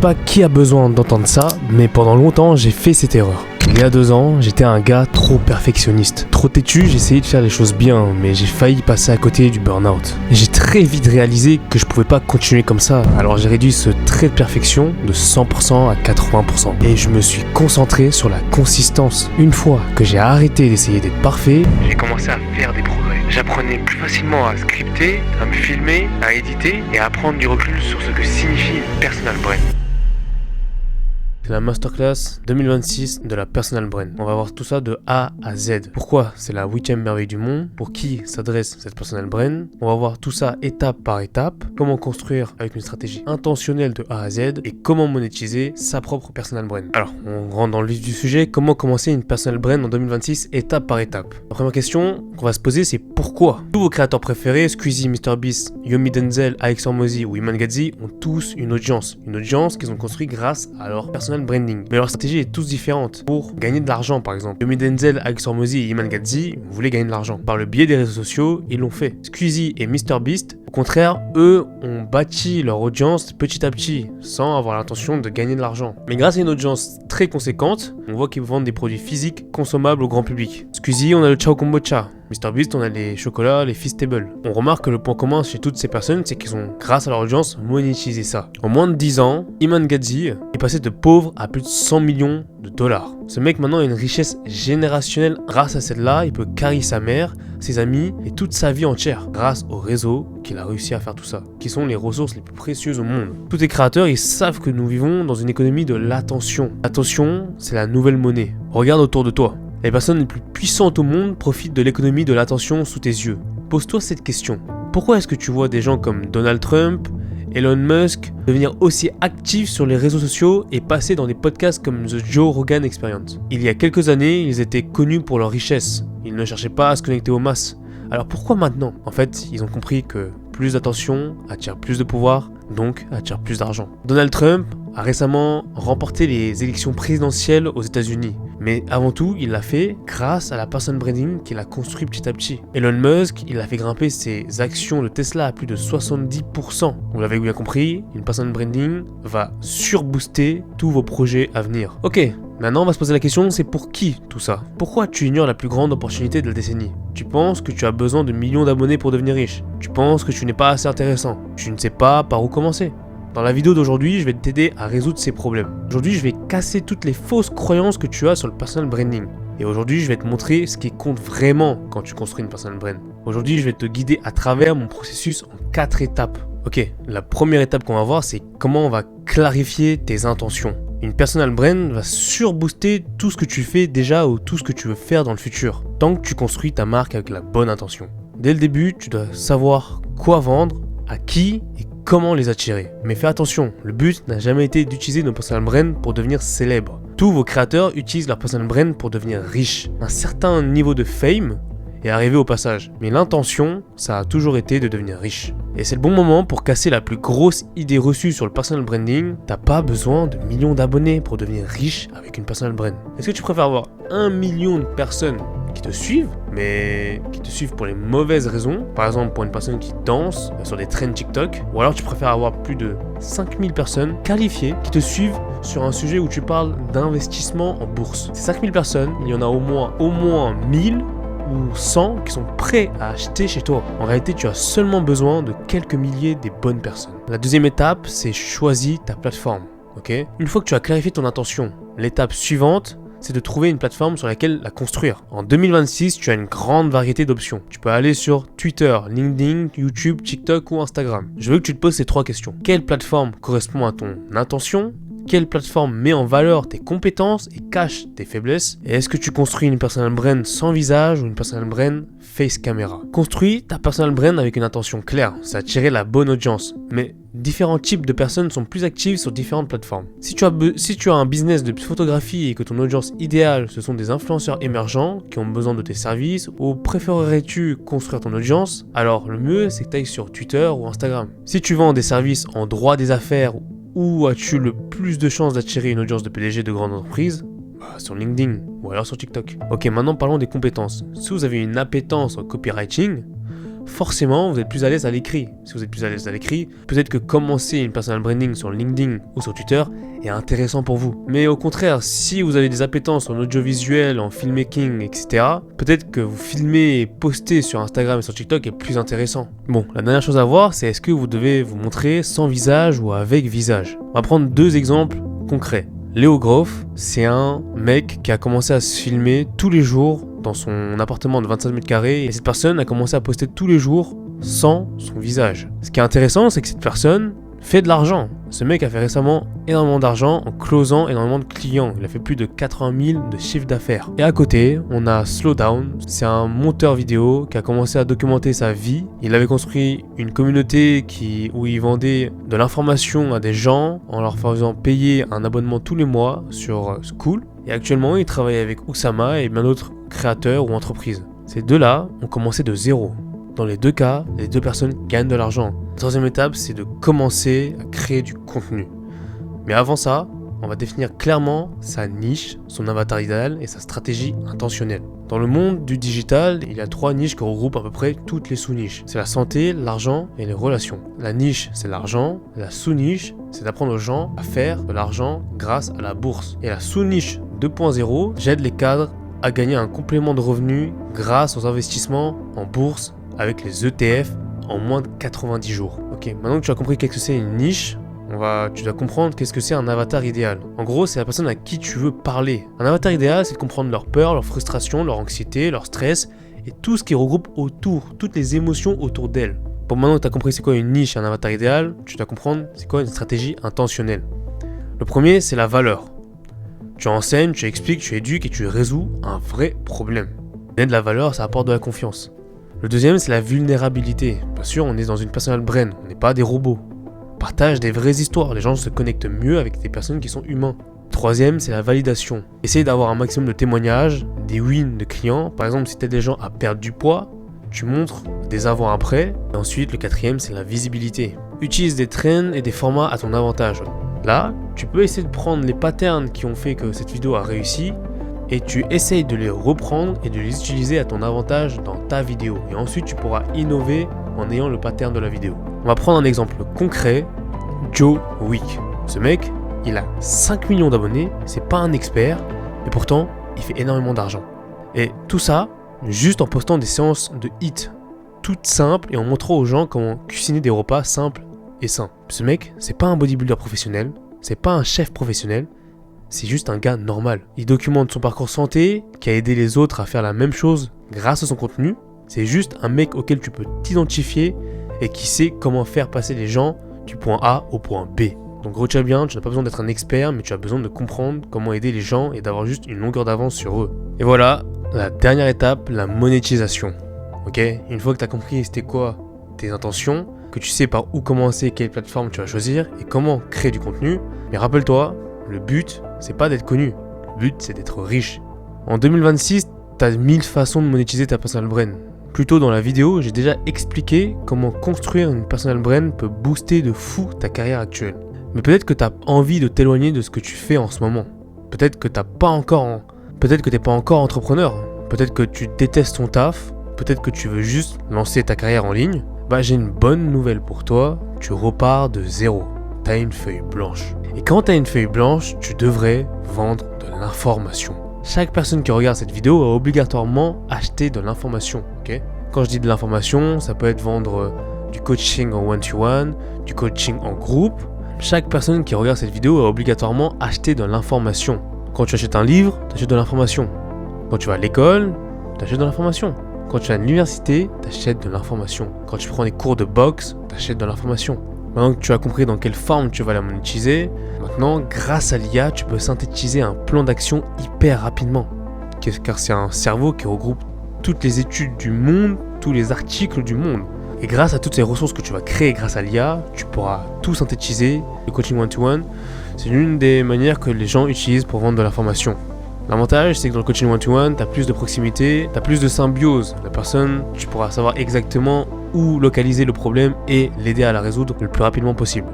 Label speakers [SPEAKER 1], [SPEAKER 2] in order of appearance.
[SPEAKER 1] pas qui a besoin d'entendre ça, mais pendant longtemps, j'ai fait cette erreur. Il y a 2 ans, j'étais un gars trop perfectionniste. Trop têtu, j'essayais de faire les choses bien, mais j'ai failli passer à côté du burn-out. J'ai très vite réalisé que je pouvais pas continuer comme ça, alors j'ai réduit ce trait de perfection de 100% à 80%. Et je me suis concentré sur la consistance. Une fois que j'ai arrêté d'essayer d'être parfait, j'ai commencé à faire des progrès. J'apprenais plus facilement à scripter, à me filmer, à éditer et à prendre du recul sur ce que signifie une personal brand. C'est la masterclass 2026 de la personal brand. On va voir tout ça de A à Z. Pourquoi c'est la 8e merveille du monde? Pour qui s'adresse cette personal brand? On va voir tout ça étape par étape. Comment construire avec une stratégie intentionnelle de A à Z et comment monétiser sa propre personal brand. Alors, on rentre dans le vif du sujet. Comment commencer une personal brand en 2026 étape par étape? La première question qu'on va se poser, c'est pourquoi? Tous vos créateurs préférés, Squeezie, MrBeast, Yomi Denzel, Alex Hormozy ou Iman Gadzhi, ont tous une audience. Une audience qu'ils ont construite grâce à leur personal branding. Mais leur stratégie est tous différente. Pour gagner de l'argent, par exemple, Yomi Denzel, Alex Hormozy et Iman Gadzhi voulaient gagner de l'argent. Par le biais des réseaux sociaux, ils l'ont fait. Squeezie et MrBeast, au contraire, eux ont bâti leur audience petit à petit, sans avoir l'intention de gagner de l'argent. Mais grâce à une audience très conséquente, on voit qu'ils vendent des produits physiques consommables au grand public. Squeezie, on a le Ciao Kombucha. MrBeast, on a les chocolats, les Feastables. On remarque que le point commun chez toutes ces personnes, c'est qu'ils ont, grâce à leur audience, monétisé ça. En moins de 10 ans, Iman Gadzhi est passé de pauvre à plus de 100 millions de dollars. Ce mec maintenant a une richesse générationnelle. Grâce à celle-là, il peut carrer sa mère, ses amis et toute sa vie entière. Grâce au réseau qu'il a réussi à faire tout ça, qui sont les ressources les plus précieuses au monde. Tous les créateurs, ils savent que nous vivons dans une économie de l'attention. L'attention, c'est la nouvelle monnaie. Regarde autour de toi. Les personnes les plus puissantes au monde profitent de l'économie de l'attention sous tes yeux. Pose-toi cette question. Pourquoi est-ce que tu vois des gens comme Donald Trump, Elon Musk devenir aussi actifs sur les réseaux sociaux et passer dans des podcasts comme The Joe Rogan Experience? Il y a quelques années, ils étaient connus pour leur richesse. Ils ne cherchaient pas à se connecter aux masses. Alors pourquoi maintenant? En fait, ils ont compris que plus d'attention attire plus de pouvoir, donc attire plus d'argent. Donald Trump a récemment remporté les élections présidentielles aux États-Unis. Mais avant tout, il l'a fait grâce à la personal branding qu'il a construit petit à petit. Elon Musk, il a fait grimper ses actions de Tesla à plus de 70%. Vous l'avez bien compris, une personal branding va surbooster tous vos projets à venir. Ok, maintenant on va se poser la question, c'est pour qui tout ça? Pourquoi tu ignores la plus grande opportunité de la décennie? Tu penses que tu as besoin de millions d'abonnés pour devenir riche. Tu penses que tu n'es pas assez intéressant. Tu ne sais pas par où commencer. Dans la vidéo d'aujourd'hui, je vais t'aider à résoudre ces problèmes. Aujourd'hui, je vais casser toutes les fausses croyances que tu as sur le personal branding. Et aujourd'hui, je vais te montrer ce qui compte vraiment quand tu construis une personal brand. Aujourd'hui, je vais te guider à travers mon processus en 4 étapes. Ok, la première étape qu'on va voir, c'est comment on va clarifier tes intentions. Une personal brand va surbooster tout ce que tu fais déjà ou tout ce que tu veux faire dans le futur, tant que tu construis ta marque avec la bonne intention. Dès le début, tu dois savoir quoi vendre, à qui et comment les attirer. Mais fais attention, le but n'a jamais été d'utiliser nos personal brands pour devenir célèbres. Tous vos créateurs utilisent leur personal brand pour devenir riches. Un certain niveau de fame est arrivé au passage. Mais l'intention, ça a toujours été de devenir riche. Et c'est le bon moment pour casser la plus grosse idée reçue sur le personal branding. T'as pas besoin de millions d'abonnés pour devenir riche avec une personal brand. Est-ce que tu préfères avoir 1 million de personnes qui te suivent, mais qui te suivent pour les mauvaises raisons, par exemple pour une personne qui danse sur des trends TikTok, ou alors tu préfères avoir plus de 5000 personnes qualifiées qui te suivent sur un sujet où tu parles d'investissement en bourse. Ces 5000 personnes, il y en a au moins 1000 ou 100 qui sont prêts à acheter chez toi. En réalité, tu as seulement besoin de quelques milliers des bonnes personnes. La deuxième étape, c'est choisis ta plateforme. Ok ? Une fois que tu as clarifié ton intention, l'étape suivante, c'est de trouver une plateforme sur laquelle la construire. En 2026, tu as une grande variété d'options. Tu peux aller sur Twitter, LinkedIn, YouTube, TikTok ou Instagram. Je veux que tu te poses ces 3 questions. Quelle plateforme correspond à ton intention ? Quelle plateforme met en valeur tes compétences et cache tes faiblesses? Et est-ce que tu construis une personal brand sans visage ou une personal brand face caméra? Construis ta personal brand avec une intention claire, c'est attirer la bonne audience. Mais différents types de personnes sont plus actives sur différentes plateformes. Si tu as un business de photographie et que ton audience idéale, ce sont des influenceurs émergents qui ont besoin de tes services, ou préférerais-tu construire ton audience? Alors le mieux, c'est que tu ailles sur Twitter ou Instagram. Si tu vends des services en droit des affaires, où as-tu le plus de chances d'attirer une audience de PDG de grandes entreprises? Sur LinkedIn ou alors sur TikTok. Ok, maintenant parlons des compétences. Si vous avez une appétence en copywriting, forcément vous êtes plus à l'aise à l'écrit. Si vous êtes plus à l'aise à l'écrit, peut-être que commencer une personal branding sur LinkedIn ou sur Twitter est intéressant pour vous. Mais au contraire, si vous avez des appétences en audiovisuel, en filmmaking, etc., peut-être que vous filmer et poster sur Instagram et sur TikTok est plus intéressant. Bon, la dernière chose à voir, c'est est-ce que vous devez vous montrer sans visage ou avec visage. On va prendre 2 exemples concrets. Léo Groff, c'est un mec qui a commencé à se filmer tous les jours dans son appartement de 25 mètres carrés et cette personne a commencé à poster tous les jours sans son visage. Ce qui est intéressant, c'est que cette personne fait de l'argent. Ce mec a fait récemment énormément d'argent en closant énormément de clients. Il a fait plus de 80 000 de chiffre d'affaires. Et à côté, on a Slowdown. C'est un monteur vidéo qui a commencé à documenter sa vie. Il avait construit une communauté où il vendait de l'information à des gens en leur faisant payer un abonnement tous les mois sur Skool. Et actuellement, il travaille avec Oussama et bien d'autres créateurs ou entreprises. Ces deux-là ont commencé de zéro. Dans les 2 cas, les 2 personnes gagnent de l'argent. La 3e étape, c'est de commencer à créer du contenu. Mais avant ça, on va définir clairement sa niche, son avatar idéal et sa stratégie intentionnelle. Dans le monde du digital, il y a 3 niches qui regroupent à peu près toutes les sous-niches. C'est la santé, l'argent et les relations. La niche, c'est l'argent. La sous-niche, c'est d'apprendre aux gens à faire de l'argent grâce à la bourse. Et la sous-niche 2.0, j'aide les cadres à gagner un complément de revenus grâce aux investissements en bourse avec les ETF en moins de 90 jours. Ok, maintenant que tu as compris qu'est-ce que c'est une niche, tu dois comprendre qu'est-ce que c'est un avatar idéal. En gros, c'est la personne à qui tu veux parler. Un avatar idéal, c'est de comprendre leurs peurs, leurs frustrations, leur anxiété, leur stress et tout ce qui regroupe autour, toutes les émotions autour d'elle. Bon, maintenant que tu as compris c'est quoi une niche et un avatar idéal, tu dois comprendre c'est quoi une stratégie intentionnelle. Le premier, c'est la valeur. Tu enseignes, tu expliques, tu éduques et tu résous un vrai problème. Donner de la valeur, ça apporte de la confiance. Le deuxième, c'est la vulnérabilité. Bien sûr, on est dans une personal brand, on n'est pas des robots. On partage des vraies histoires, les gens se connectent mieux avec des personnes qui sont humains. Troisième, c'est la validation. Essaye d'avoir un maximum de témoignages, des wins de clients. Par exemple, si tu aides des gens à perdre du poids, tu montres des avant-après. Et ensuite, le 4e, c'est la visibilité. Utilise des trends et des formats à ton avantage. Là, tu peux essayer de prendre les patterns qui ont fait que cette vidéo a réussi et tu essayes de les reprendre et de les utiliser à ton avantage dans ta vidéo. Et ensuite, tu pourras innover en ayant le pattern de la vidéo. On va prendre un exemple concret, Joe Wick. Ce mec, il a 5 millions d'abonnés, c'est pas un expert, et pourtant, il fait énormément d'argent. Et tout ça, juste en postant des séances de hit, toutes simples, et en montrant aux gens comment cuisiner des repas simples et sains. Ce mec, c'est pas un bodybuilder professionnel, c'est pas un chef professionnel, c'est juste un gars normal. Il documente son parcours santé, qui a aidé les autres à faire la même chose grâce à son contenu. C'est juste un mec auquel tu peux t'identifier et qui sait comment faire passer les gens du point A au point B. Donc retiens bien, tu n'as pas besoin d'être un expert, mais tu as besoin de comprendre comment aider les gens et d'avoir juste une longueur d'avance sur eux. Et voilà, la dernière étape, la monétisation. Ok, une fois que tu as compris c'était quoi tes intentions, que tu sais par où commencer, quelle plateforme tu vas choisir et comment créer du contenu, mais rappelle-toi, le but, c'est pas d'être connu. Le but, c'est d'être riche. En 2026, tu as 1000 façons de monétiser ta personal brand. Plus tôt dans la vidéo, j'ai déjà expliqué comment construire une personal brand peut booster de fou ta carrière actuelle. Mais peut-être que tu as envie de t'éloigner de ce que tu fais en ce moment. Peut-être que t'es pas encore entrepreneur. Peut-être que tu détestes ton taf. Peut-être que tu veux juste lancer ta carrière en ligne. J'ai une bonne nouvelle pour toi. Tu repars de zéro. T'as une feuille blanche. Et quand t'as une feuille blanche, tu devrais vendre de l'information. Chaque personne qui regarde cette vidéo a obligatoirement acheté de l'information. Okay ? Quand je dis de l'information, ça peut être vendre du coaching en one-to-one, du coaching en groupe. Chaque personne qui regarde cette vidéo a obligatoirement acheté de l'information. Quand tu achètes un livre, tu achètes de l'information. Quand tu vas à l'école, tu achètes de l'information. Quand tu vas à l'université, tu achètes de l'information. Quand tu prends des cours de boxe, tu achètes de l'information. Maintenant que tu as compris dans quelle forme tu vas la monétiser, maintenant, grâce à l'IA, tu peux synthétiser un plan d'action hyper rapidement. Car c'est un cerveau qui regroupe toutes les études du monde, tous les articles du monde. Et grâce à toutes ces ressources que tu vas créer grâce à l'IA, tu pourras tout synthétiser. Le coaching one-to-one, c'est l'une des manières que les gens utilisent pour vendre de l'information. L'avantage, c'est que dans le coaching one-to-one, tu as plus de proximité, tu as plus de symbiose. La personne, tu pourras savoir exactement où localiser le problème et l'aider à la résoudre le plus rapidement possible.